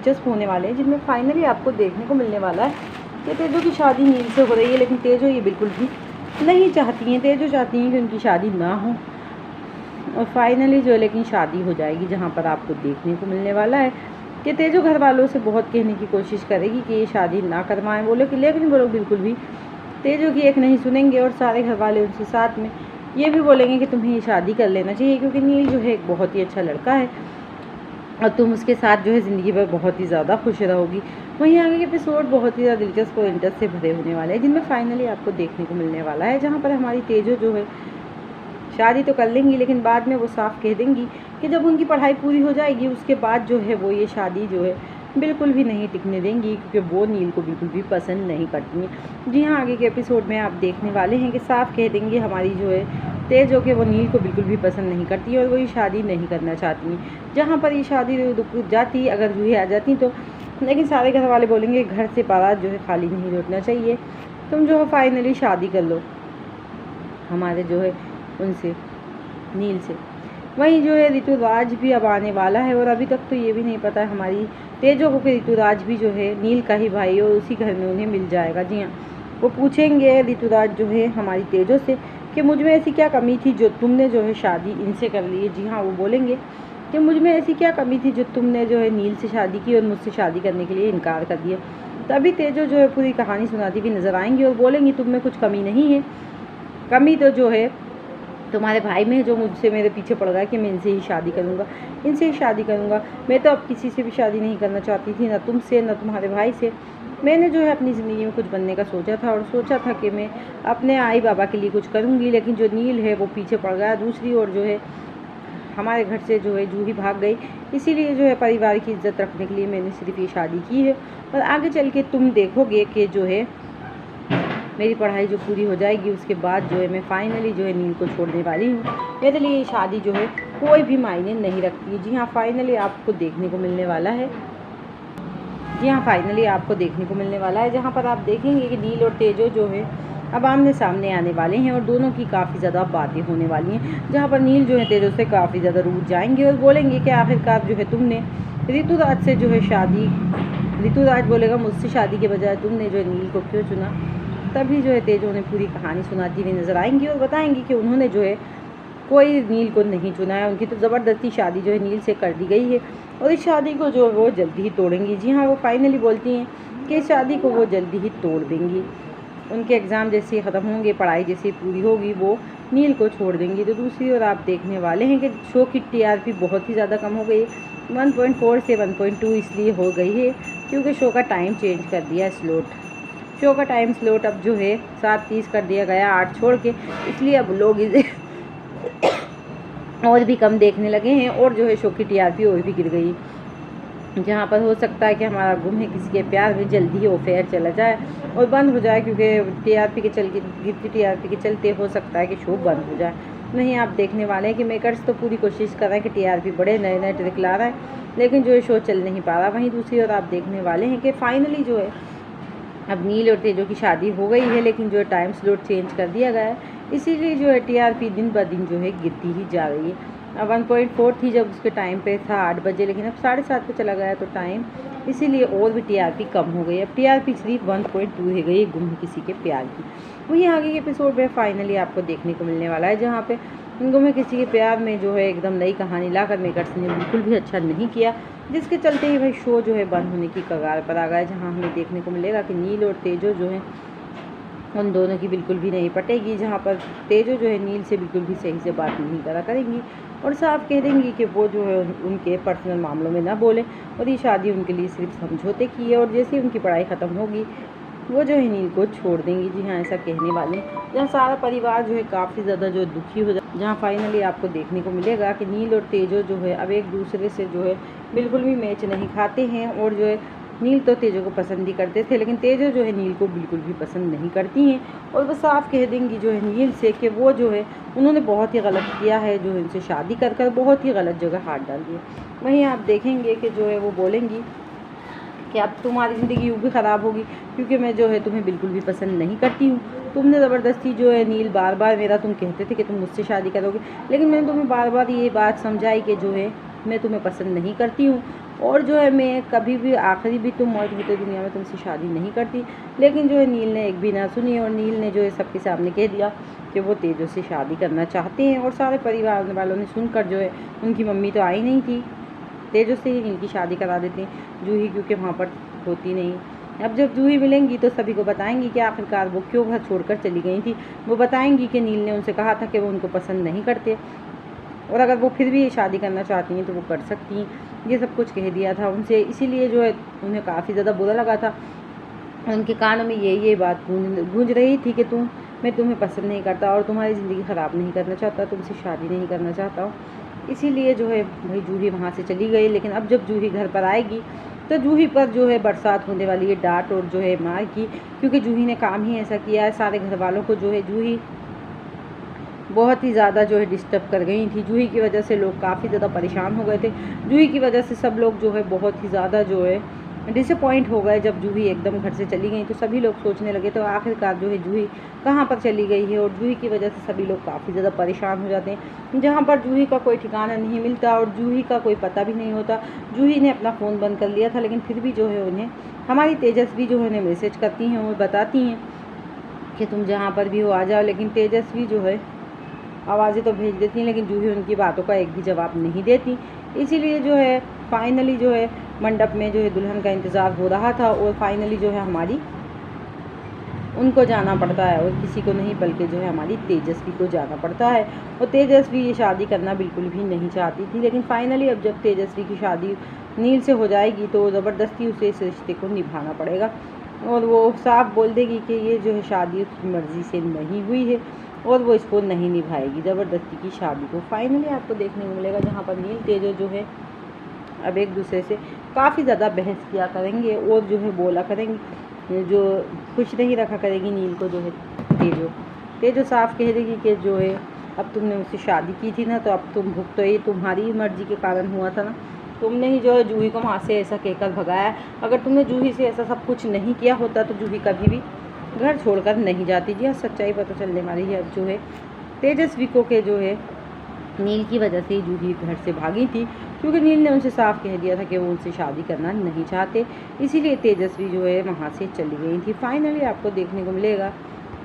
दिलचस्प होने वाले हैं, जिनमें फाइनली आपको देखने को मिलने वाला है कि तेजो की शादी नील से हो रही है, लेकिन तेजो ये बिल्कुल भी नहीं चाहती हैं। तेजो चाहती हैं कि उनकी शादी ना हो और फाइनली जो है लेकिन शादी हो जाएगी, जहाँ पर आपको देखने को मिलने वाला है कि तेजो घर वालों से बहुत कहने की कोशिश करेगी कि ये शादी ना करवाएं, बोले कि लेकिन वो लोग बिल्कुल भी तेजो की एक नहीं सुनेंगे और सारे घर वाले उनसे साथ में ये भी बोलेंगे कि तुम्हें ये शादी कर लेना चाहिए, क्योंकि नील जो है एक बहुत ही अच्छा लड़का है और तुम उसके साथ जो है ज़िंदगी भर बहुत ही ज़्यादा खुश रहोगी। वहीं आगे के एपिसोड बहुत ही ज़्यादा दिलचस्प और इंटरेस्ट से भरे होने वाले हैं, जिनमें फाइनली आपको देखने को मिलने वाला है, जहाँ पर हमारी तेजो जो है शादी तो कर लेंगी, लेकिन बाद में वो साफ कह देंगी कि जब उनकी पढ़ाई पूरी हो जाएगी उसके बाद जो है वो ये शादी जो है बिल्कुल भी नहीं टिकने देंगी, क्योंकि वो नील को बिल्कुल भी पसंद नहीं करती हैं। जी हाँ, आगे के एपिसोड में आप देखने वाले हैं कि साफ कह देंगी हमारी जो है तेजो के वो नील को बिल्कुल भी पसंद नहीं करती और वो ये शादी नहीं करना चाहती हैं। जहाँ पर ये शादी रुक जाती, अगर जूही आ जाती तो, लेकिन सारे घर वाले बोलेंगे घर से बारात जो है खाली नहीं लौटना चाहिए, तुम जो है फाइनली शादी कर लो हमारे जो है उनसे, नील से। वहीं जो है ऋतुराज भी अब आने वाला है और अभी तक तो ये भी नहीं पता है हमारी तेजो को कि ऋतुराज भी जो है नील का ही भाई और उसी घर में उन्हें मिल जाएगा। जी हाँ, वो पूछेंगे ऋतुराज जो है हमारी तेजो से कि मुझ में ऐसी क्या कमी थी जो तुमने जो है शादी इनसे कर ली है। जी हाँ, वो बोलेंगे कि मुझ में ऐसी क्या कमी थी जो तुमने जो है नील से शादी की और मुझसे शादी करने के लिए इनकार कर दिया। तभी तेजो जो है पूरी कहानी सुनाती हुई नजर आएंगी और बोलेंगी तुम में कुछ कमी नहीं है, कमी तो जो है तुम्हारे भाई में, जो मुझसे मेरे पीछे पड़ रहा है कि मैं इनसे ही शादी करूँगा, इनसे ही शादी करूँगा। मैं तो अब किसी से भी शादी नहीं करना चाहती थी, ना तुमसे ना तुम्हारे भाई से। मैंने जो है अपनी ज़िंदगी में कुछ बनने का सोचा था और सोचा था कि मैं अपने आई बाबा के लिए कुछ करूँगी, लेकिन जो नील है वो पीछे पड़ गया। दूसरी ओर जो है हमारे घर से जो है जूही भाग गई, इसीलिए जो है परिवार की इज्जत रखने के लिए मैंने सिर्फ ये शादी की है। और आगे चल के तुम देखोगे कि जो है मेरी पढ़ाई जो पूरी हो जाएगी उसके बाद जो है मैं फाइनली जो है नील को छोड़ने वाली हूँ। मेरे लिए ये शादी जो है कोई भी मायने नहीं रखती है। जी हाँ, फाइनली आपको देखने को मिलने वाला है, जी हाँ फाइनली आपको देखने को मिलने वाला है, जहाँ पर आप देखेंगे कि नील और तेजो जो है अब आमने सामने आने वाले हैं और दोनों की काफ़ी ज़्यादा बातें होने वाली हैं, जहाँ पर नील जो है तेजो से काफ़ी ज़्यादा रूठ जाएंगे और बोलेंगे कि आखिरकार जो है तुमने ऋतुराज से जो है शादी, ऋतुराज बोलेगा मुझसे शादी के बजाय तुमने जो है नील को क्यों चुना। तभी जो है तेजो ने पूरी कहानी सुनाती हुई नजर आएंगी और बताएंगी कि उन्होंने जो है कोई नील को नहीं चुना है, उनकी तो ज़बरदस्ती शादी जो है नील से कर दी गई है और इस शादी को जो है वो जल्दी ही तोड़ेंगी। जी हाँ, वो फाइनली बोलती हैं कि इस शादी को वो जल्दी ही तोड़ देंगी। उनके एग्ज़ाम जैसे ही ख़त्म होंगे, पढ़ाई जैसे पूरी होगी, वो नील को छोड़ देंगी। तो दूसरी ओर आप देखने वाले हैं कि शो की TRP बहुत ही ज़्यादा कम हो गई, 1.4 से 1.2 इसलिए हो गई है क्योंकि शो का टाइम चेंज कर दिया, स्लॉट शो का टाइम स्लॉट अब जो है 7:30 कर दिया गया, 8 छोड़ के, इसलिए अब लोग इसे और भी कम देखने लगे हैं और जो है शो की TRP और भी गिर गई। जहाँ पर हो सकता है कि हमारा गुम है किसी के प्यार में जल्दी ही अफेयर चला जाए और बंद हो जाए, क्योंकि गिरती TRP के चलते हो सकता है कि शो बंद हो जाए। नहीं, आप देखने वाले हैं कि मेकर्स तो पूरी कोशिश कर रहे हैं कि TRP बड़े नए नए ट्रिक ला रहा है, लेकिन जो है शो चल नहीं पा रहा। वहीं दूसरी ओर आप देखने वाले हैं कि फाइनली जो है अब नील और तेजो की शादी हो गई है, लेकिन जो है टाइम स्लॉट चेंज कर दिया गया है, इसीलिए जो है TRP दिन ब दिन जो है गिरती ही जा रही है। अब 1.4 थी जब उसके टाइम पे था 8 बजे, लेकिन अब 7:30 पे चला गया तो टाइम, इसीलिए और भी TRP कम हो गई। अब TRP सिर्फ 1.2 रह गई, गुम है किसी के प्यार की। वहीं आगे के एपिसोड में फाइनली आपको देखने को मिलने वाला है, जहाँ पे गुम है किसी के प्यार में जो है एकदम नई कहानी लाकर मेकर्स ने बिल्कुल भी अच्छा नहीं किया, जिसके चलते ही भाई शो जो है बंद होने की कगार पर आ गया। जहाँ हमें देखने को मिलेगा कि नील और तेजो जो है उन दोनों की बिल्कुल भी नहीं पटेगी, जहाँ पर तेजो जो है नील से बिल्कुल भी सही से बात नहीं करा करेंगी और साफ कह देंगी कि वो जो है उनके पर्सनल मामलों में ना बोले और ये शादी उनके लिए सिर्फ समझौते की है और जैसे ही उनकी पढ़ाई ख़त्म होगी वो जो है नील को छोड़ देंगी। जी हाँ, ऐसा कहने वाले, जहाँ सारा परिवार जो है काफ़ी ज़्यादा जो दुखी हो जाए, जहाँ फाइनली आपको देखने को मिलेगा कि नील और तेजो जो है अब एक दूसरे से जो है बिल्कुल भी मैच नहीं खाते हैं और जो है नील तो तेजो को पसंद ही करते थे, लेकिन तेजो जो है नील को बिल्कुल भी पसंद नहीं करती हैं और वो साफ कह देंगी जो है नील से कि वो जो है उन्होंने बहुत ही गलत किया है, जो है उनसे शादी कर कर बहुत ही गलत जगह हाथ डाल दिया। वहीं आप देखेंगे कि जो है वो बोलेंगी कि अब तुम्हारी ज़िंदगी यूँ भी ख़राब होगी, क्योंकि मैं जो है तुम्हें बिल्कुल भी पसंद नहीं करती हूँ। तुमने ज़बरदस्ती जो है नील, बार बार मेरा तुम कहते थे कि तुम मुझसे शादी करोगे, लेकिन मैंने तुम्हें बार बार ये बात समझाई कि जो है मैं तुम्हें पसंद नहीं करती हूँ और जो है मैं कभी भी आखिरी भी तुम मौत होते दुनिया में तुमसे शादी नहीं करती। लेकिन जो है नील ने एक भी ना सुनी और नील ने जो है सबके सामने कह दिया कि वो तेजो से शादी करना चाहते हैं। और सारे परिवार वालों ने सुनकर जो है, उनकी मम्मी तो आई नहीं थी, तेजो से ही इनकी शादी करा देते हैं जूही, क्योंकि वहाँ पर होती नहीं। अब जब जूही मिलेंगी तो सभी को बताएंगी कि आखिरकार वो क्यों घर छोड़कर चली गई थी। वो बताएंगी कि नील ने उनसे कहा था कि वो उनको पसंद नहीं करते और अगर वो फिर भी शादी करना चाहती हैं तो वो कर सकती हैं। ये सब कुछ कह दिया था उनसे, इसीलिए जो है उन्हें काफ़ी ज़्यादा बुरा लगा था। उनके कानों में ये बात गूंज रही थी कि मैं तुम्हें पसंद नहीं करता और तुम्हारी ज़िंदगी ख़राब नहीं करना चाहता, तुमसे शादी नहीं करना चाहता हूँ। इसीलिए जो है भाई जूही वहाँ से चली गई। लेकिन अब जब जूही घर पर आएगी तो जूही पर जो है बरसात होने वाली है, डांट और जो है मार की, क्योंकि जूही ने काम ही ऐसा किया है। सारे घर वालों को जो है जूही बहुत ही ज़्यादा जो है डिस्टर्ब कर गई थी। जूही की वजह से लोग काफ़ी ज़्यादा परेशान हो गए थे। जूही की वजह से सब लोग जो है बहुत ही ज़्यादा जो है डिसअपॉइंट हो गए। जब जूही एकदम घर से चली गई तो सभी लोग सोचने लगे तो आखिरकार जो है जूही कहाँ पर चली गई है। और जूही की वजह से सभी लोग काफ़ी ज़्यादा परेशान हो जाते हैं। जहाँ पर जूही का कोई ठिकाना नहीं मिलता और जूही का कोई पता भी नहीं होता। जूही ने अपना फ़ोन बंद कर लिया था, लेकिन फिर भी जो है उन्हें हमारी तेजस्वी जो है उन्हें मैसेज करती हैं और बताती हैं कि तुम जहाँ पर भी हो आ जाओ। लेकिन तेजस्वी जो है आवाज़ें तो भेज देती हैं, लेकिन जूही उनकी बातों का एक भी जवाब नहीं देती। इसीलिए जो है फाइनली जो है मंडप में जो है दुल्हन का इंतज़ार हो रहा था और फाइनली जो है हमारी उनको जाना पड़ता है और किसी को नहीं बल्कि जो है हमारी तेजस्वी को जाना पड़ता है। और तेजस्वी ये शादी करना बिल्कुल भी नहीं चाहती थी, लेकिन फाइनली अब जब तेजस्वी की शादी नील से हो जाएगी तो ज़बरदस्ती उसे इस रिश्ते को निभाना पड़ेगा और वो साफ बोल देगी कि ये जो है शादी उसकी मर्ज़ी से नहीं हुई है और वो इसको नहीं निभाएगी ज़बरदस्ती की शादी को। फाइनली आपको देखने को मिलेगा जहाँ पर नील तेजो जो है अब एक दूसरे से काफ़ी ज़्यादा बहस किया करेंगे और जो है बोला करेंगे, जो खुश नहीं रखा करेगी नील को जो है तेजो साफ कह देगी कि जो है अब तुमने उससे शादी की थी ना, तो अब तुम भुगतो, तो ये तुम्हारी मर्जी के कारण हुआ था ना, तुमने ही जो है जूही को वहाँ से ऐसा कहकर भगाया। अगर तुमने जूही से ऐसा सब कुछ नहीं किया होता तो जूही कभी भी घर छोड़कर नहीं जाती। जी, सच्चाई पता चलने वाली है अब जो है तेजस्वी को के जो है नील की वजह से ही जूही घर से भागी थी, क्योंकि नील ने उनसे साफ कह दिया था कि वो उनसे शादी करना नहीं चाहते। इसीलिए तेजस्वी जो है वहाँ से चली गई थी। फाइनली आपको देखने को मिलेगा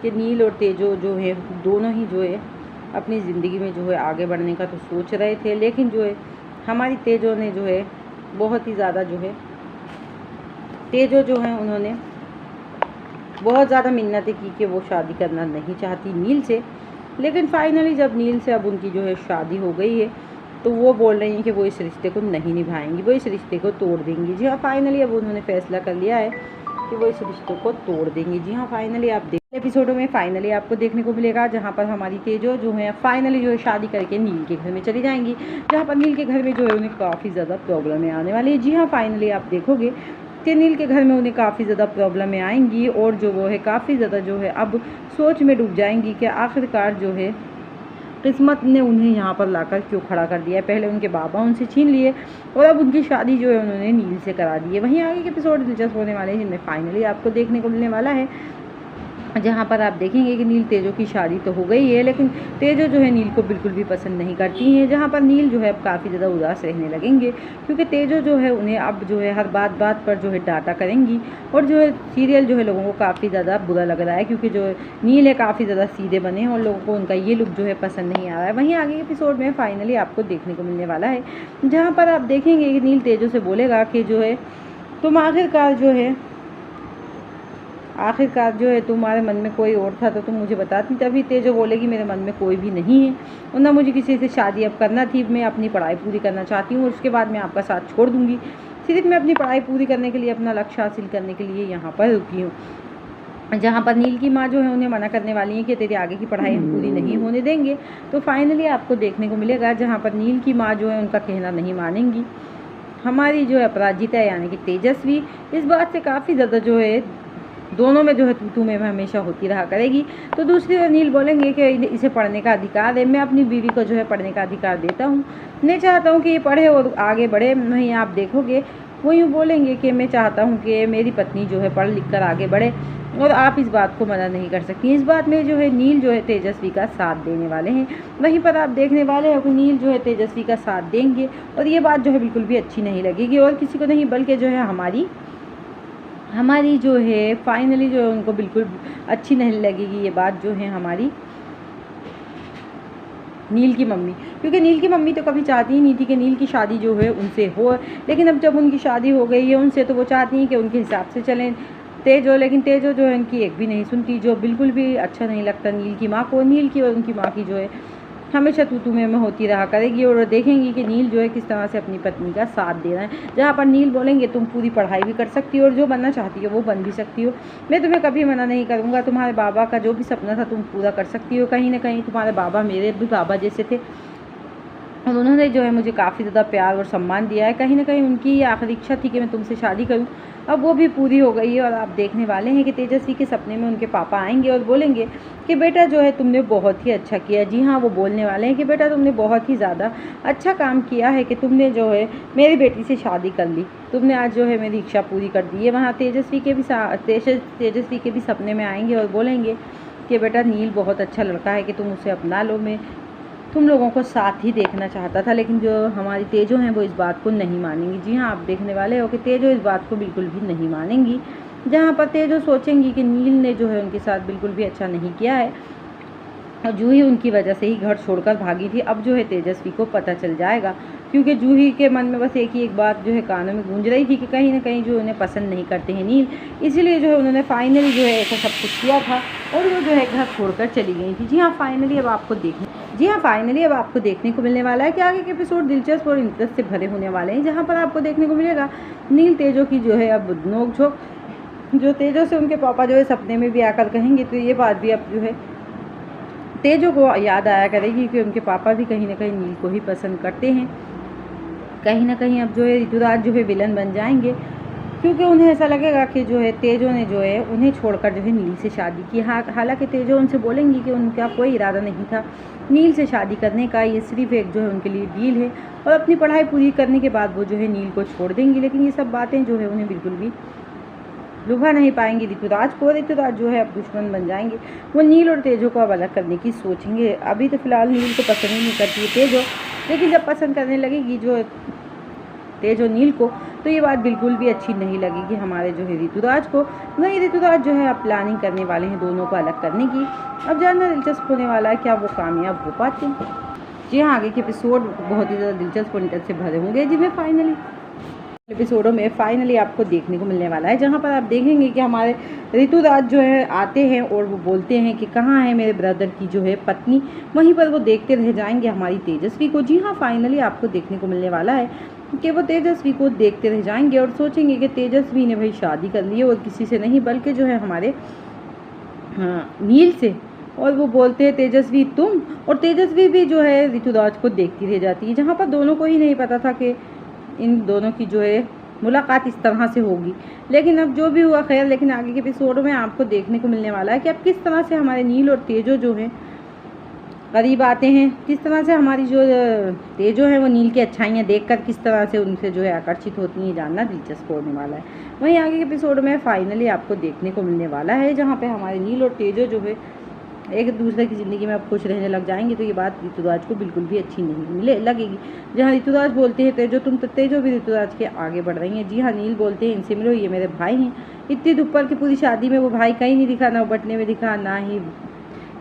कि नील और तेजो जो है दोनों ही जो है अपनी ज़िंदगी में जो है आगे बढ़ने का तो सोच रहे थे, लेकिन जो है हमारी तेजो ने जो है बहुत ही ज़्यादा जो है उन्होंने बहुत ज़्यादा मिन्नतें की कि वो शादी करना नहीं चाहती नील से। लेकिन फाइनली जब नील से अब उनकी जो है शादी हो गई है तो वो बोल रही हैं कि वो इस रिश्ते को नहीं निभाएंगी, वो इस रिश्ते को तोड़ देंगी। जी हाँ, फाइनली अब उन्होंने फैसला कर लिया है कि वो इस रिश्ते को तोड़ देंगी। जी हाँ, फाइनली आप एपिसोडों में फाइनली आपको देखने को मिलेगा जहाँ पर हमारी तेजो जो है फाइनली जो है शादी करके नील के घर में चली जाएंगी, जहाँ पर नील के घर में जो है उन्हें काफ़ी ज़्यादा प्रॉब्लमें आने वाली है। जी हाँ, फाइनली आप देखोगे कि नील के घर में उन्हें काफ़ी ज़्यादा प्रॉब्लमें आएंगी और जो वो है काफ़ी ज़्यादा जो है अब सोच में डूब जाएंगी कि आखिरकार जो है किस्मत ने उन्हें यहाँ पर लाकर क्यों खड़ा कर दिया है। पहले उनके बाबा उनसे छीन लिए और अब उनकी शादी जो है उन्होंने नील से करा दी है। वहीं आगे के एपिसोड दिलचस्प होने वाले हैं जिनमें फाइनली आपको देखने को मिलने वाला है जहाँ पर आप देखेंगे कि नील तेजो की शादी तो हो गई है, लेकिन तेजो जो है नील को बिल्कुल भी पसंद नहीं करती हैं। जहाँ पर नील जो है अब काफ़ी ज़्यादा उदास रहने लगेंगे, क्योंकि तेजो जो है उन्हें अब जो है हर बात पर जो है डांटा करेंगी और जो है सीरियल जो है लोगों को काफ़ी ज़्यादा बुरा लग रहा है, क्योंकि जो नील है काफ़ी ज़्यादा सीधे बने हैं और लोगों को उनका ये लुक जो है पसंद नहीं आ रहा है। वहीं आगे एपिसोड में फाइनली आपको देखने को मिलने वाला है जहाँ पर आप देखेंगे कि नील तेजो से बोलेगा कि जो है तुम आखिरकार जो है तुम्हारे मन में कोई और था तो तुम मुझे बताती। तभी तेजो बोलेगी मेरे मन में कोई भी नहीं है और ना मुझे किसी से शादी अब करना थी, मैं अपनी पढ़ाई पूरी करना चाहती हूँ और उसके बाद मैं आपका साथ छोड़ दूँगी। सिर्फ मैं अपनी पढ़ाई पूरी करने के लिए, अपना लक्ष्य हासिल करने के लिए यहाँ पर रुकी हूँ। जहाँ पर नील की माँ जो है उन्हें मना करने वाली है कि तेरी आगे की पढ़ाई हम पूरी नहीं होने देंगे। तो फाइनली आपको देखने को मिलेगा जहाँ पर नील की माँ जो है उनका कहना नहीं मानेंगी। हमारी जो है अपराजिता यानी कि तेजस्वी इस बात से काफ़ी ज़्यादा जो है दोनों में जो है तू में हमेशा होती रहा करेगी। तो दूसरी ओर नील बोलेंगे कि इसे पढ़ने का अधिकार है, मैं अपनी बीवी को जो है पढ़ने का अधिकार देता हूँ, मैं चाहता हूँ कि ये पढ़े और आगे बढ़े। वहीं आप देखोगे वो यूँ बोलेंगे कि मैं चाहता हूँ कि मेरी पत्नी जो है पढ़ लिख कर आगे बढ़े और आप इस बात को मना नहीं कर सकती। इस बात में जो है नील जो है तेजस्वी का साथ देने वाले हैं। वहीं पर आप देखने वाले हैं कि नील जो है तेजस्वी का साथ देंगे और ये बात जो है बिल्कुल भी अच्छी नहीं लगेगी और किसी को नहीं, बल्कि जो है हमारी जो है फाइनली जो है उनको बिल्कुल अच्छी नहीं लगेगी ये बात जो है हमारी नील की मम्मी, क्योंकि नील की मम्मी तो कभी चाहती ही नहीं थी कि नील की शादी जो है उनसे हो, लेकिन अब जब उनकी शादी हो गई है उनसे तो वो चाहती हैं कि उनके हिसाब से चलें तेजो, लेकिन तेजो जो है उनकी एक भी नहीं सुनती, जो बिल्कुल भी अच्छा नहीं लगता नील की माँ को। नील की और उनकी माँ की जो है हमेशा तू में होती रहा करेगी और देखेंगी कि नील जो है किस तरह से अपनी पत्नी का साथ दे रहा है। जहाँ पर नील बोलेंगे तुम पूरी पढ़ाई भी कर सकती हो और जो बनना चाहती हो वो बन भी सकती हो, मैं तुम्हें कभी मना नहीं करूँगा, तुम्हारे बाबा का जो भी सपना था तुम पूरा कर सकती हो। कहीं ना कहीं तुम्हारे बाबा मेरे भी बाबा जैसे थे और उन्होंने जो है मुझे काफ़ी ज़्यादा प्यार और सम्मान दिया है। कहीं ना कहीं उनकी आखिरी इच्छा थी कि मैं तुमसे शादी करूं, अब वो भी पूरी हो गई है। और आप देखने वाले हैं कि तेजस्वी के सपने में उनके पापा आएंगे और बोलेंगे कि बेटा जो है तुमने बहुत ही अच्छा किया। जी हाँ, वो बोलने वाले हैं कि बेटा तुमने बहुत ही ज़्यादा अच्छा काम किया है कि तुमने जो है मेरी बेटी से शादी कर ली, तुमने आज जो है मेरी इच्छा पूरी कर दी है। वहाँ तेजस्वी के भी सपने में आएंगे और बोलेंगे कि बेटा नील बहुत अच्छा लड़का है कि तुम उसे अपना लो, मैं तुम लोगों को साथ ही देखना चाहता था। लेकिन जो हमारी तेजो हैं वो इस बात को नहीं मानेंगी। जी हाँ, आप देखने वाले हो कि तेजो इस बात को बिल्कुल भी नहीं मानेंगी। जहाँ पर तेजो सोचेंगी कि नील ने जो है उनके साथ बिल्कुल भी अच्छा नहीं किया है और जूही उनकी वजह से ही घर छोड़कर भागी थी, अब जो है तेजस्वी को पता चल जाएगा, क्योंकि जूही के मन में बस एक बात जो है कानों में गूंज रही थी कि कहीं ना कहीं जो उन्हें पसंद नहीं करते हैं नील, इसीलिए जो है उन्होंने फाइनली जो है ऐसा सब कुछ किया था और वो जो है घर छोड़कर चली गई थी। जी हाँ, फाइनली अब आपको देखने को मिलने वाला है कि आगे के एपिसोड दिलचस्प और इंटरेस्ट से भरे होने वाले हैं, जहाँ पर आपको देखने को मिलेगा नील तेजो की जो है अब नोक-झोंक, जो तेजो से उनके पापा जो है सपने में भी आकर कहेंगे तो ये बात भी अब जो है तेजो को याद आया करेगी कि उनके पापा भी कहीं ना कहीं नील को ही पसंद करते हैं। कहीं ना कहीं अब जो है ऋतुराज जो है विलन बन जाएंगे, क्योंकि उन्हें ऐसा लगेगा कि जो है तेजो ने जो है उन्हें छोड़कर जो है नील से शादी की। हालांकि तेजो उनसे बोलेंगी कि उनका कोई इरादा नहीं था नील से शादी करने का, ये सिर्फ एक जो है उनके लिए डील है और अपनी पढ़ाई पूरी करने के बाद वो जो है नील को छोड़ देंगी। लेकिन ये सब बातें जो है उन्हें बिल्कुल भी लुभा नहीं पाएंगी ऋतुराज को। ऋतुराज जो है अब दुश्मन बन जाएंगे, वो नील और तेजो को अब अलग करने की सोचेंगे। अभी तो फिलहाल नील को पसंद ही नहीं करती है तेजो, लेकिन जब पसंद करने लगेगी जो तेजो नील को, तो ये बात बिल्कुल भी अच्छी नहीं लगेगी हमारे जो है ऋतुराज को। वहीं ऋतुराज जो है अब प्लानिंग करने वाले हैं दोनों को अलग करने की। अब जानना दिलचस्प होने वाला है क्या वो कामयाब हो पाते हैं। जी हाँ, आगे के एपिसोड बहुत ही ज़्यादा दिलचस्प और इंटरेस्ट से भरे होंगे, जिनमें एपिसोडों में फाइनली आपको देखने को मिलने वाला है, जहाँ पर आप देखेंगे कि हमारे ऋतुराज जो है आते हैं और वो बोलते हैं कि कहाँ है मेरे ब्रदर की जो है पत्नी। वहीं पर वो देखते रह जाएंगे हमारी तेजस्वी को। जी हाँ, फाइनली आपको देखने को मिलने वाला है कि वो तेजस्वी को देखते रह जाएंगे और सोचेंगे कि तेजस्वी ने भाई शादी कर ली है और किसी से नहीं बल्कि जो है हमारे नील से। और वो बोलते हैं तेजस्वी तुम, और तेजस्वी भी जो है ऋतुराज को देखती रह जाती है, जहाँ पर दोनों को ही नहीं पता था कि इन दोनों की जो है मुलाकात इस तरह से होगी। लेकिन अब जो भी हुआ खैर, लेकिन आगे के एपिसोड में आपको देखने को मिलने वाला है कि अब किस तरह से हमारे नील और तेजो जो हैं करीब आते हैं, किस तरह से हमारी जो तेजो है वो नील की अच्छाइयाँ देखकर किस तरह से उनसे जो है आकर्षित होती हैं, जानना दिलचस्प होने वाला है। वहीं आगे के एपिसोड में फाइनली आपको देखने को मिलने वाला है जहाँ पे हमारे नील और तेजो जो है एक दूसरे की ज़िंदगी में अब खुश रहने लग जाएंगे, तो ये बात ऋतुराज को बिल्कुल भी अच्छी नहीं लगेगी। जहाँ ऋतुराज बोलते हैं तेजो तुम, तो तेजो भी ऋतुराज के आगे बढ़ रही हैं। जी हाँ, नील बोलते हैं इनसे मिलो, ये मेरे भाई हैं। इतनी दोपहर की पूरी शादी में वो भाई कहीं नहीं दिखा, ना बटने में दिखा, ना ही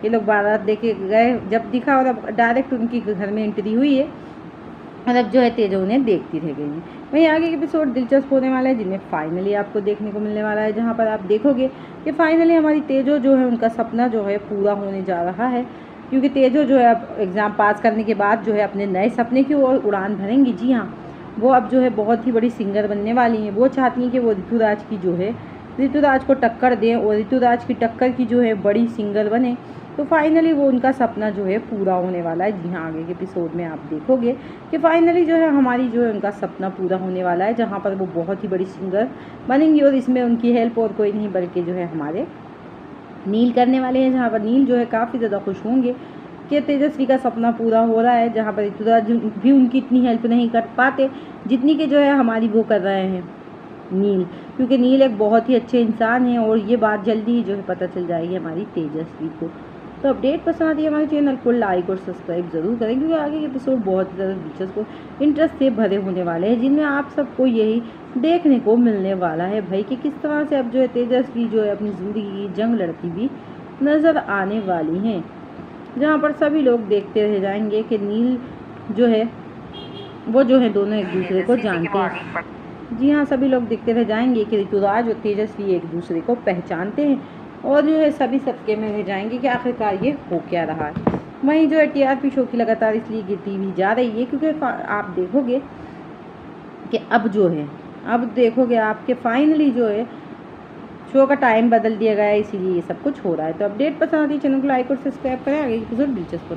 ये लोग बारात देके गए जब दिखा, और अब डायरेक्ट उनकी घर में एंट्री हुई है और अब जो है तेजो उन्हें देखती रह गई है। वहीं आगे के एपिसोड दिलचस्प होने वाला है, जिनमें फाइनली आपको देखने को मिलने वाला है, जहाँ पर आप देखोगे कि फाइनली हमारी तेजो जो है उनका सपना जो है पूरा होने जा रहा है, क्योंकि तेजो जो है अब एग्ज़ाम पास करने के बाद जो है अपने नए सपने की ओर उड़ान भरेंगी। जी हाँ, वो अब जो है बहुत ही बड़ी सिंगर बनने वाली हैं। वो चाहती हैं कि वो ऋतुराज की जो है ऋतुराज को टक्कर दें और ऋतुराज की टक्कर की जो है बड़ी सिंगर बने, तो फाइनली वो उनका सपना जो है पूरा होने वाला है। जी हाँ, आगे के एपिसोड में आप देखोगे कि फाइनली जो है हमारी जो है उनका सपना पूरा होने वाला है, जहाँ पर वो बहुत ही बड़ी सिंगर बनेंगी और इसमें उनकी हेल्प और कोई नहीं बल्कि जो है हमारे नील करने वाले हैं, जहाँ पर नील जो है काफ़ी ज़्यादा खुश होंगे कि तेजस्वी का सपना पूरा हो रहा है, जहाँ पर ऋतुराज भी उनकी इतनी हेल्प नहीं कर पाते जितनी कि जो है हमारी वो कर रहे हैं नील, क्योंकि नील एक बहुत ही अच्छे इंसान है और ये बात जल्दी ही जो है पता चल जाएगी हमारी तेजस्वी को। तो अपडेट पसंद आती है हमारे चैनल को लाइक और सब्सक्राइब ज़रूर करें, क्योंकि आगे के एपिसोड बहुत ज़्यादा दिलचस्प इंटरेस्ट से भरे होने वाले हैं, जिनमें आप सबको यही देखने को मिलने वाला है भाई कि किस तरह से अब जो है तेजस्वी जो है अपनी ज़िंदगी की जंग लड़ती भी नज़र आने वाली हैं, जहाँ पर सभी लोग देखते रह जाएंगे कि नील जो है वो जो है दोनों एक दूसरे को जानते हैं। जी हाँ, सभी लोग देखते रह जाएंगे कि ऋतुराज और तेजस्वी एक दूसरे को पहचानते हैं और जो है सभी सबके में रह जाएंगे कि आखिरकार ये हो क्या रहा है। वहीं जो है टीआरपी शो की लगातार इसलिए गिरती हुई जा रही है क्योंकि आप देखोगे कि अब देखोगे आपके फाइनली जो है शो का टाइम बदल दिया गया है, इसीलिए ये सब कुछ हो रहा है। तो अपडेट पसंद आती है चैनल को लाइक और सब्सक्राइब करें, आगे एपिसोड दिलचस्प